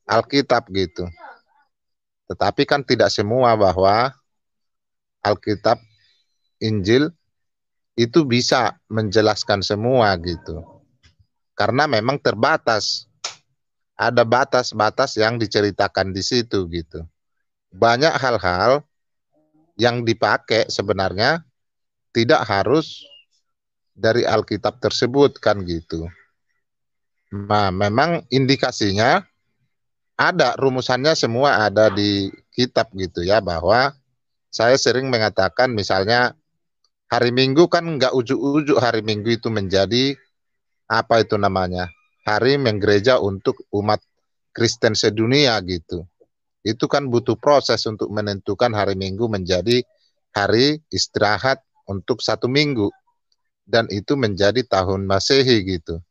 Alkitab gitu. Tetapi kan tidak semua bahwa Alkitab, Injil itu bisa menjelaskan semua gitu. Karena memang terbatas. Ada batas-batas yang diceritakan di situ gitu. Banyak hal-hal yang dipakai sebenarnya tidak harus dari Alkitab tersebut kan gitu. Nah, memang indikasinya ada, rumusannya semua ada di kitab gitu ya, bahwa saya sering mengatakan misalnya hari Minggu kan nggak ujuk-ujuk hari Minggu itu menjadi apa itu namanya, hari menggereja untuk umat Kristen sedunia gitu. Itu kan butuh proses untuk menentukan hari Minggu menjadi hari istirahat untuk 1 minggu. Dan itu menjadi tahun Masehi gitu.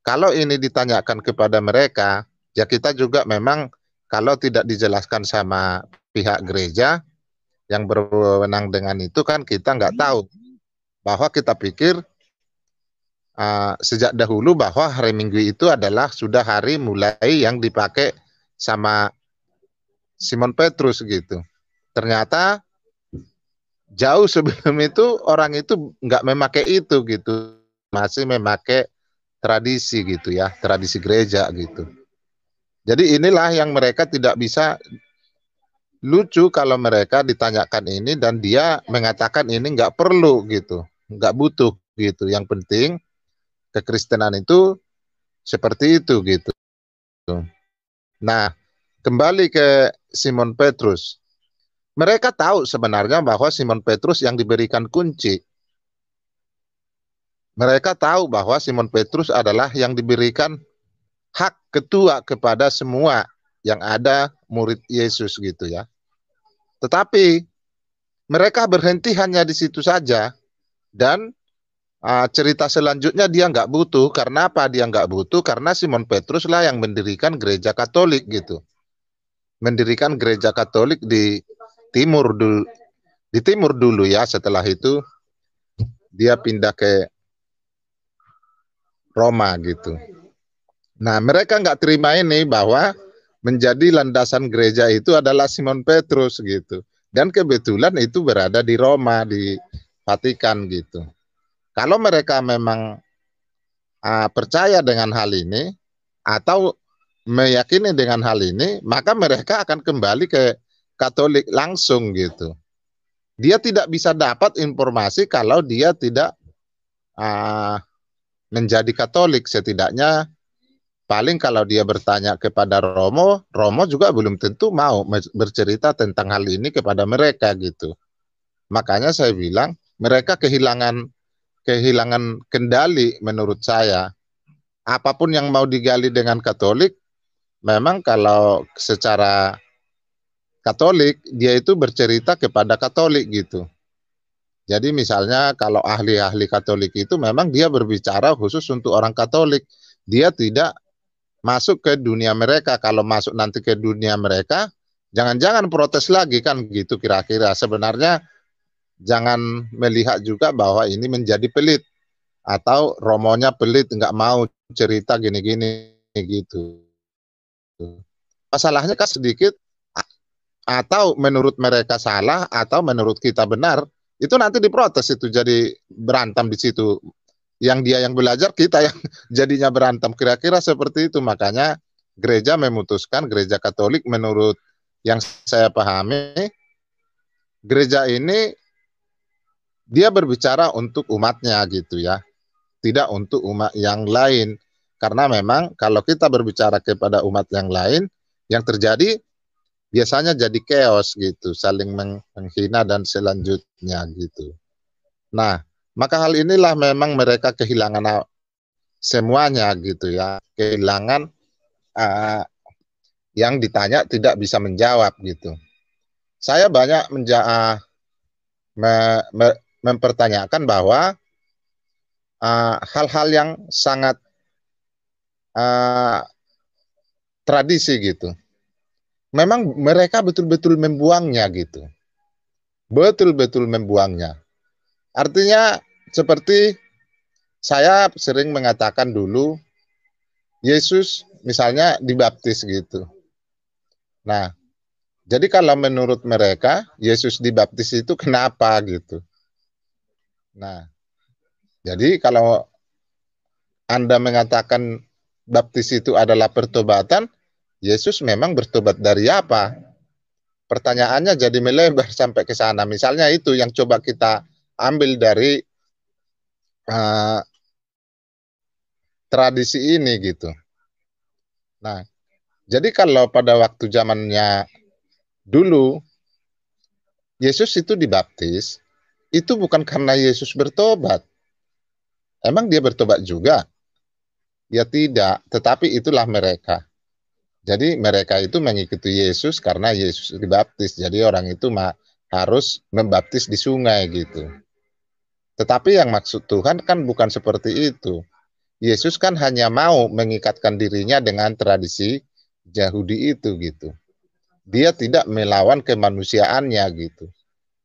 Kalau ini ditanyakan kepada mereka, ya kita juga memang kalau tidak dijelaskan sama pihak gereja yang berwenang dengan itu kan kita nggak tahu. Bahwa kita pikir sejak dahulu bahwa hari Minggu itu adalah sudah hari mulai yang dipakai sama Simon Petrus gitu. Ternyata jauh sebelum itu orang itu nggak memakai itu gitu, masih memakai tradisi gitu ya, tradisi gereja gitu. Jadi inilah yang mereka tidak bisa, lucu kalau mereka ditanyakan ini dan dia mengatakan ini nggak perlu gitu, nggak butuh gitu. Yang penting kekristenan itu seperti itu gitu. Nah, kembali ke Simon Petrus. Mereka tahu sebenarnya bahwa Simon Petrus yang diberikan kunci. Mereka tahu bahwa Simon Petrus adalah yang diberikan hak ketua kepada semua yang ada murid Yesus gitu ya. Tetapi mereka berhenti hanya di situ saja. Dan cerita selanjutnya dia nggak butuh. Karena apa dia nggak butuh? Karena Simon Petrus lah yang mendirikan gereja Katolik gitu. Mendirikan gereja Katolik di timur dulu. Di timur dulu ya. Setelah itu dia pindah ke Roma gitu. Nah, mereka nggak terima ini bahwa menjadi landasan gereja itu adalah Simon Petrus gitu. Dan kebetulan itu berada di Roma, di Vatikan gitu. Kalau mereka memang percaya dengan hal ini atau meyakini dengan hal ini, maka mereka akan kembali ke Katolik langsung gitu. Dia tidak bisa dapat informasi kalau dia tidak menjadi Katolik. Setidaknya paling kalau dia bertanya kepada Romo, Romo juga belum tentu mau bercerita tentang hal ini kepada mereka gitu. Makanya saya bilang mereka kehilangan kendali menurut saya. Apapun yang mau digali dengan Katolik, memang kalau secara Katolik dia itu bercerita kepada Katolik gitu. Jadi misalnya kalau ahli-ahli Katolik itu memang dia berbicara khusus untuk orang Katolik. Dia tidak masuk ke dunia mereka. Kalau masuk nanti ke dunia mereka, jangan-jangan protes lagi kan gitu kira-kira. Sebenarnya jangan melihat juga bahwa ini menjadi pelit atau romonya pelit nggak mau cerita gini-gini gitu. Masalahnya kan sedikit atau menurut mereka salah atau menurut kita benar, itu nanti diprotes, itu jadi berantem di situ. Yang dia yang belajar, kita yang jadinya berantem. Kira-kira seperti itu. Makanya gereja memutuskan, gereja Katolik menurut yang saya pahami, gereja ini dia berbicara untuk umatnya gitu ya. Tidak untuk umat yang lain. Karena memang kalau kita berbicara kepada umat yang lain, yang terjadi biasanya jadi chaos gitu, saling menghina dan selanjutnya gitu. Nah, maka hal inilah memang mereka kehilangan semuanya gitu ya, kehilangan yang ditanya tidak bisa menjawab gitu. Saya banyak mempertanyakan bahwa hal-hal yang sangat tradisi gitu, memang mereka betul-betul membuangnya gitu, betul-betul membuangnya. Artinya seperti saya sering mengatakan dulu, Yesus misalnya dibaptis gitu. Nah, jadi kalau menurut mereka, Yesus dibaptis itu kenapa gitu. Nah, jadi kalau Anda mengatakan baptis itu adalah pertobatan, Yesus memang bertobat dari apa? Pertanyaannya jadi melebar sampai ke sana. Misalnya itu yang coba kita ambil dari tradisi ini gitu. Nah, jadi kalau pada waktu zamannya dulu Yesus itu dibaptis, itu bukan karena Yesus bertobat. Emang dia bertobat juga? Ya tidak, tetapi itulah mereka. Jadi mereka itu mengikuti Yesus karena Yesus dibaptis. Jadi orang itu harus membaptis di sungai gitu. Tetapi yang maksud Tuhan kan bukan seperti itu. Yesus kan hanya mau mengikatkan dirinya dengan tradisi Yahudi itu gitu. Dia tidak melawan kemanusiaannya gitu.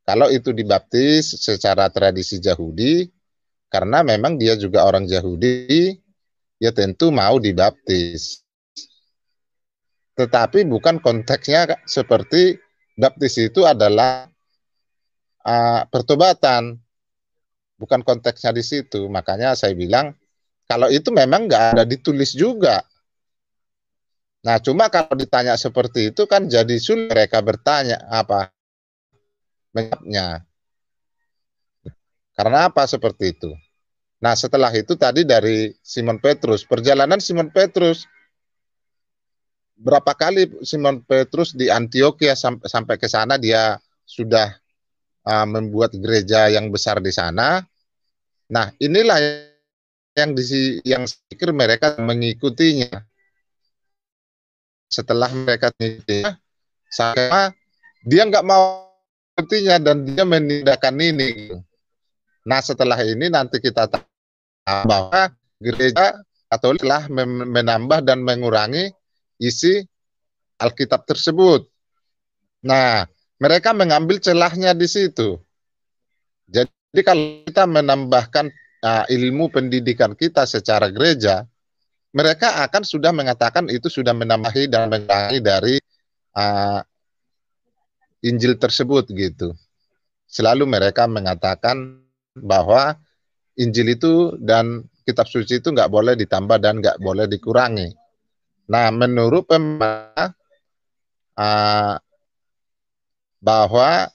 Kalau itu dibaptis secara tradisi Yahudi, karena memang dia juga orang Yahudi, ya tentu mau dibaptis. Tetapi bukan konteksnya seperti baptis itu adalah pertobatan. Bukan konteksnya di situ. Makanya saya bilang, kalau itu memang nggak ada ditulis juga. Nah, cuma kalau ditanya seperti itu kan jadi sulit mereka bertanya apa menjawabnya. Karena apa seperti itu? Nah, setelah itu tadi dari Simon Petrus, perjalanan Simon Petrus, berapa kali Simon Petrus di Antioquia sampai ke sana dia sudah membuat gereja yang besar di sana. Nah, inilah yang pikir mereka mengikutinya. Setelah mereka mengikutinya, sama dia nggak mau buktinya dan dia menindakkan ini. Nah, setelah ini nanti kita tahu bahwa gereja Katolik telah menambah dan mengurangi isi Alkitab tersebut. Nah, mereka mengambil celahnya di situ. Jadi kalau kita menambahkan ilmu pendidikan kita secara gereja, mereka akan sudah mengatakan itu sudah menambahi dan mengurangi dari Injil tersebut gitu. Selalu mereka mengatakan bahwa Injil itu dan kitab suci itu nggak boleh ditambah dan nggak boleh dikurangi. Nah, menurut bahwa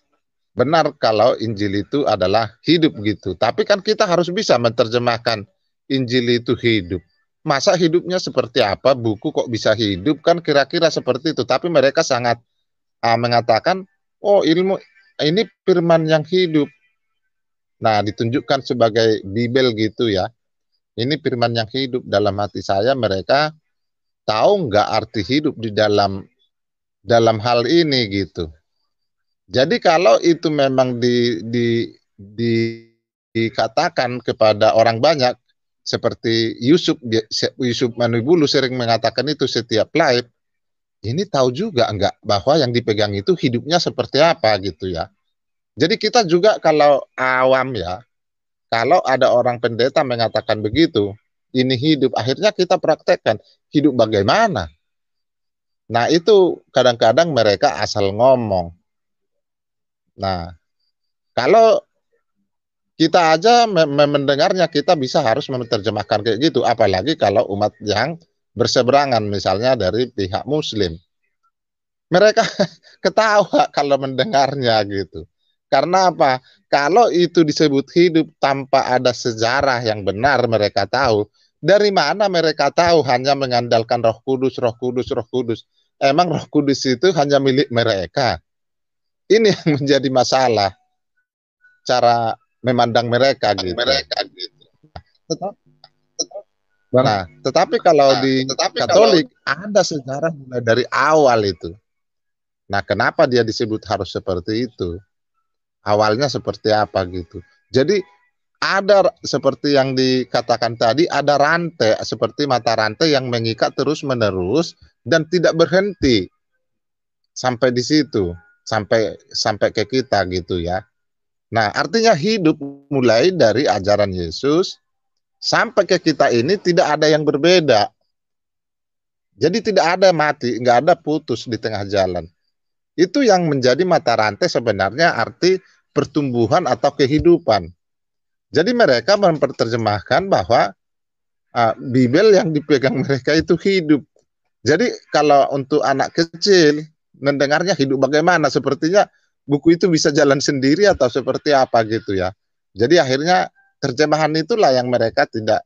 benar kalau Injil itu adalah hidup gitu. Tapi kan kita harus bisa menerjemahkan Injil itu hidup. Masa hidupnya seperti apa? Buku kok bisa hidup? Kan kira-kira seperti itu. Tapi mereka sangat mengatakan, oh ilmu ini firman yang hidup. Nah, ditunjukkan sebagai Bibel gitu ya. Ini firman yang hidup. Dalam hati saya mereka tahu nggak arti hidup di dalam hal ini gitu. Jadi kalau itu memang dikatakan kepada orang banyak, seperti Yusuf Manubulu sering mengatakan itu setiap live, ini tahu juga enggak bahwa yang dipegang itu hidupnya seperti apa gitu ya. Jadi kita juga kalau awam ya, kalau ada orang pendeta mengatakan begitu, ini hidup, akhirnya kita praktekkan, hidup bagaimana? Nah itu kadang-kadang mereka asal ngomong. Nah, kalau kita aja mendengarnya, kita bisa harus menerjemahkan kayak gitu, apalagi kalau umat yang berseberangan, misalnya dari pihak Muslim. Mereka ketawa kalau mendengarnya gitu. Karena apa? Kalau itu disebut hidup tanpa ada sejarah yang benar mereka tahu, dari mana mereka tahu hanya mengandalkan Roh Kudus, Roh Kudus, Roh Kudus. Emang Roh Kudus itu hanya milik mereka? Ini yang menjadi masalah, cara memandang mereka gitu. Nah, tetapi kalau di Katolik ada sejarah mulai dari awal itu. Nah, kenapa dia disebut harus seperti itu? Awalnya seperti apa gitu. Jadi ada seperti yang dikatakan tadi, ada rantai, seperti mata rantai yang mengikat terus-menerus dan tidak berhenti sampai di situ, sampai ke kita gitu ya. Nah, artinya hidup mulai dari ajaran Yesus sampai ke kita ini tidak ada yang berbeda. Jadi tidak ada mati, nggak ada putus di tengah jalan. Itu yang menjadi mata rantai sebenarnya arti pertumbuhan atau kehidupan. Jadi mereka memperterjemahkan bahwa Bibel yang dipegang mereka itu hidup. Jadi kalau untuk anak kecil mendengarnya hidup bagaimana, sepertinya buku itu bisa jalan sendiri atau seperti apa gitu ya. Jadi akhirnya terjemahan itulah yang mereka tidak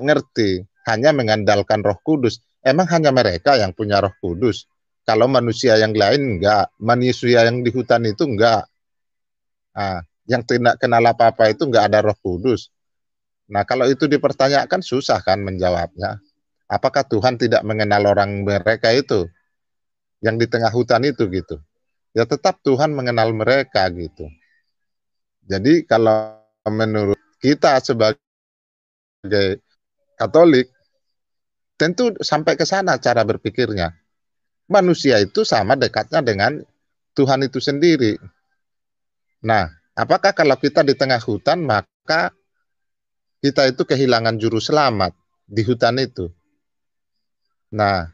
ngerti, hanya mengandalkan Roh Kudus. Emang hanya mereka yang punya Roh Kudus? Kalau manusia yang lain enggak, manusia yang di hutan itu enggak. Yang tidak kenal apa-apa itu enggak ada Roh Kudus. Nah, kalau itu dipertanyakan susah kan menjawabnya. Apakah Tuhan tidak mengenal orang mereka itu yang di tengah hutan itu gitu? Ya tetap Tuhan mengenal mereka gitu. Jadi kalau menurut kita sebagai Katolik, tentu sampai ke sana cara berpikirnya. Manusia itu sama dekatnya dengan Tuhan itu sendiri. Nah, apakah kalau kita di tengah hutan, maka kita itu kehilangan juru selamat di hutan itu? Nah,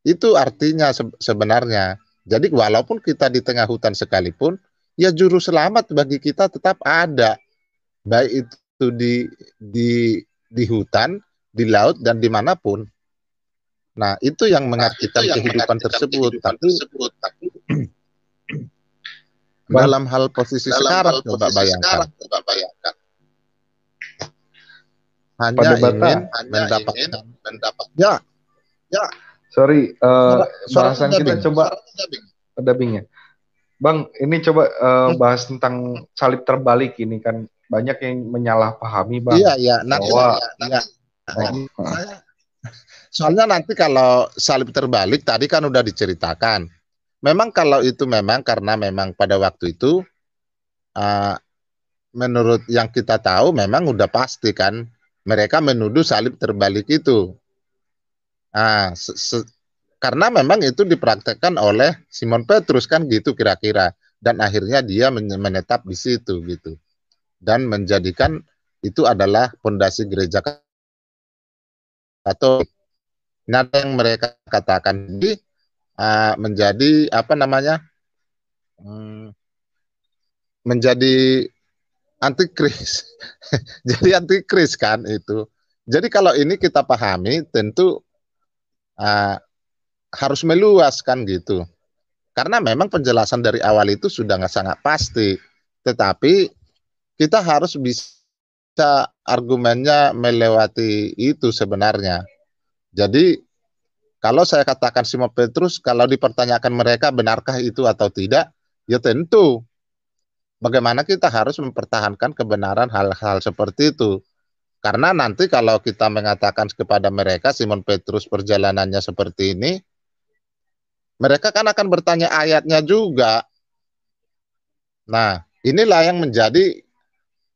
itu artinya sebenarnya. Jadi walaupun kita di tengah hutan sekalipun, ya juru selamat bagi kita tetap ada. Baik itu di hutan, di laut, dan dimanapun. Nah, itu yang mengartikan kehidupan tersebut. Tapi dalam hal posisi sekarang, coba bayangkan. Hanya ingin mendapatkan. Ya. Sorry, bahasan kita coba ada bingnya. Bang, ini coba bahas tentang salib terbalik ini kan banyak yang menyalahpahami, Bang. Iya. Soalnya nanti kalau salib terbalik tadi kan udah diceritakan memang kalau itu memang karena memang pada waktu itu menurut yang kita tahu memang udah pasti kan mereka menuduh salib terbalik itu. Karena memang itu dipraktekkan oleh Simon Petrus kan gitu kira-kira, dan akhirnya dia menetap di situ gitu dan menjadikan itu adalah fondasi gereja Katolik. Nah, yang mereka katakan ini menjadi apa namanya, menjadi antikris. Jadi antikris kan itu. Jadi kalau ini kita pahami tentu harus meluas kan gitu. Karena memang penjelasan dari awal itu sudah sangat pasti. Tetapi kita harus bisa argumennya melewati itu sebenarnya. Jadi kalau saya katakan Simon Petrus, kalau dipertanyakan mereka benarkah itu atau tidak, ya tentu. Bagaimana kita harus mempertahankan kebenaran hal-hal seperti itu. Karena nanti kalau kita mengatakan kepada mereka, Simon Petrus perjalanannya seperti ini, mereka kan akan bertanya ayatnya juga. Nah, inilah yang menjadi,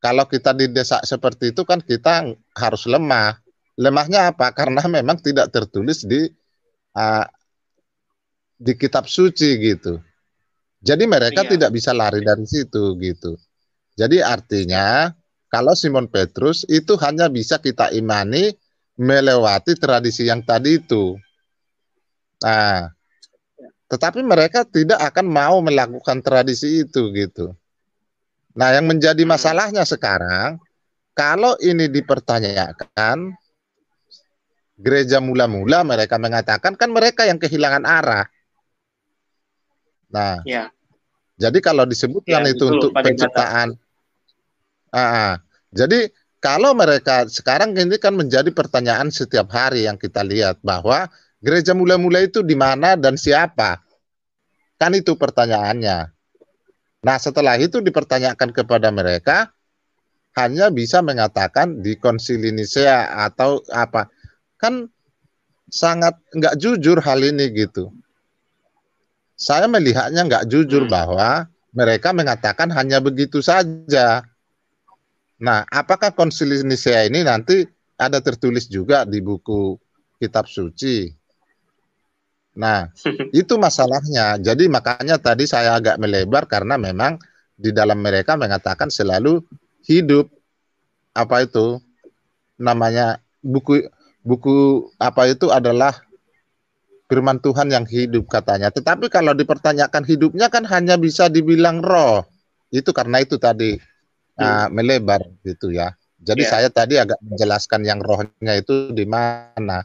kalau kita didesak seperti itu kan kita harus lemah. Lemahnya apa? Karena memang tidak tertulis di kitab suci gitu. Jadi mereka tidak bisa lari dari situ gitu. Jadi artinya kalau Simon Petrus itu hanya bisa kita imani melewati tradisi yang tadi itu. Nah, tetapi mereka tidak akan mau melakukan tradisi itu gitu. Nah, yang menjadi masalahnya sekarang, kalau ini dipertanyakan, gereja mula-mula mereka mengatakan kan mereka yang kehilangan arah. Nah, jadi kalau disebutkan itu untuk penciptaan, jadi kalau mereka sekarang ini kan menjadi pertanyaan setiap hari yang kita lihat bahwa gereja mula-mula itu di mana dan siapa, kan itu pertanyaannya. Nah, setelah itu dipertanyakan kepada mereka, hanya bisa mengatakan di Konsili Nisea atau apa, kan sangat nggak jujur hal ini gitu. Saya melihatnya nggak jujur bahwa mereka mengatakan hanya begitu saja. Nah, apakah Konsili Nisea ini nanti ada tertulis juga di buku kitab suci? Nah, itu masalahnya. Jadi makanya tadi saya agak melebar karena memang di dalam mereka mengatakan selalu hidup, apa itu namanya, buku apa itu adalah firman Tuhan yang hidup katanya. Tetapi kalau dipertanyakan hidupnya kan hanya bisa dibilang roh. Itu karena itu tadi melebar gitu ya. Jadi saya tadi agak menjelaskan yang rohnya itu di mana.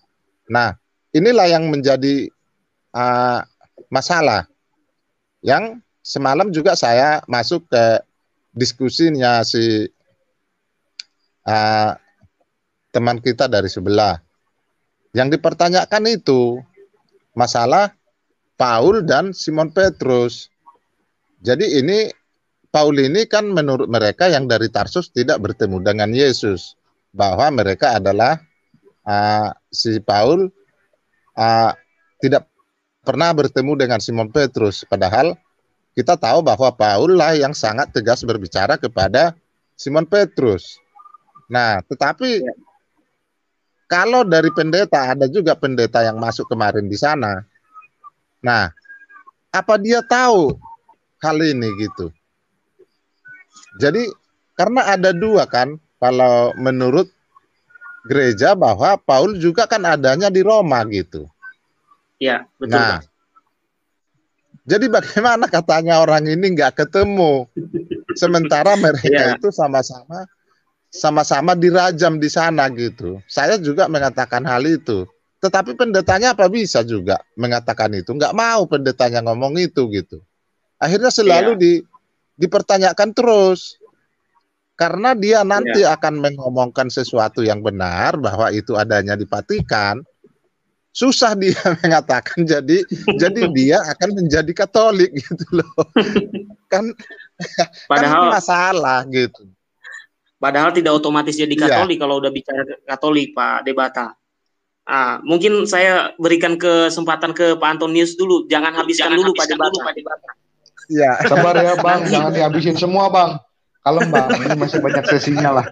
Nah, inilah yang menjadi masalah. Yang semalam juga saya masuk ke diskusinya si teman kita dari sebelah. Yang dipertanyakan itu masalah Paul dan Simon Petrus. Jadi ini Paul ini kan menurut mereka yang dari Tarsus tidak bertemu dengan Yesus, bahwa mereka adalah si Paul tidak pernah bertemu dengan Simon Petrus, padahal kita tahu bahwa Paul lah yang sangat tegas berbicara kepada Simon Petrus. Nah, tetapi kalau dari pendeta, ada juga pendeta yang masuk kemarin di sana. Nah, apa dia tahu hal ini gitu? Jadi karena ada dua kan, kalau menurut gereja bahwa Paul juga kan adanya di Roma gitu. Ya, betul. Nah, jadi bagaimana katanya orang ini nggak ketemu, sementara mereka itu sama-sama dirajam di sana gitu. Saya juga mengatakan hal itu. Tetapi pendetanya apa bisa juga mengatakan itu? Nggak mau pendetanya ngomong itu gitu. Akhirnya selalu dipertanyakan terus. Karena dia nanti akan mengomongkan sesuatu yang benar bahwa itu adanya di Vatikan. Susah dia mengatakan, jadi dia akan menjadi Katolik gitu loh. Kan masalah gitu. Padahal tidak otomatis jadi Katolik kalau udah bicara Katolik, Pak Debata. Mungkin saya berikan kesempatan ke Pak Antonius dulu. Jangan habiskan dulu Pak Jebata. Ya. Sabar ya Bang, jangan dihabisin semua Bang. Kalem Bang, ini masih banyak sesinya lah.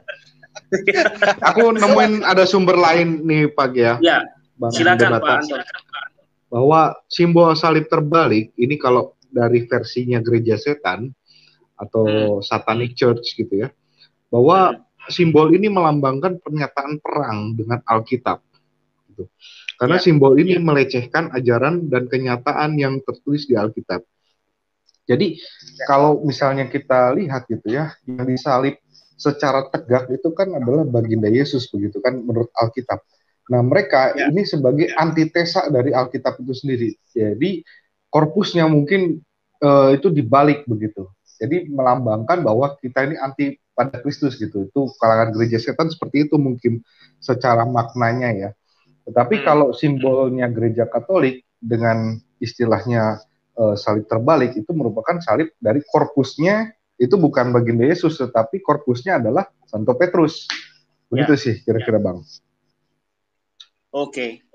Aku nemuin ada sumber lain nih Pak ya. Ya, Bang silakan Pak Jebata. Anton. Bahwa simbol salib terbalik ini kalau dari versinya gereja setan atau satanic church gitu ya, bahwa simbol ini melambangkan pernyataan perang dengan Alkitab gitu. Karena simbol ini melecehkan ajaran dan kenyataan yang tertulis di Alkitab. Jadi kalau misalnya kita lihat gitu ya, yang disalib secara tegak itu kan adalah baginda Yesus begitu kan menurut Alkitab. Nah, mereka ini sebagai antitesa dari Alkitab itu sendiri. Jadi, korpusnya mungkin itu dibalik begitu. Jadi, melambangkan bahwa kita ini anti pada Kristus gitu. Itu kalangan gereja setan seperti itu mungkin secara maknanya ya. Tetapi kalau simbolnya gereja Katolik dengan istilahnya salib terbalik, itu merupakan salib dari korpusnya, itu bukan baginda Yesus, tetapi korpusnya adalah Santo Petrus. Begitu sih kira-kira Bang. Oke.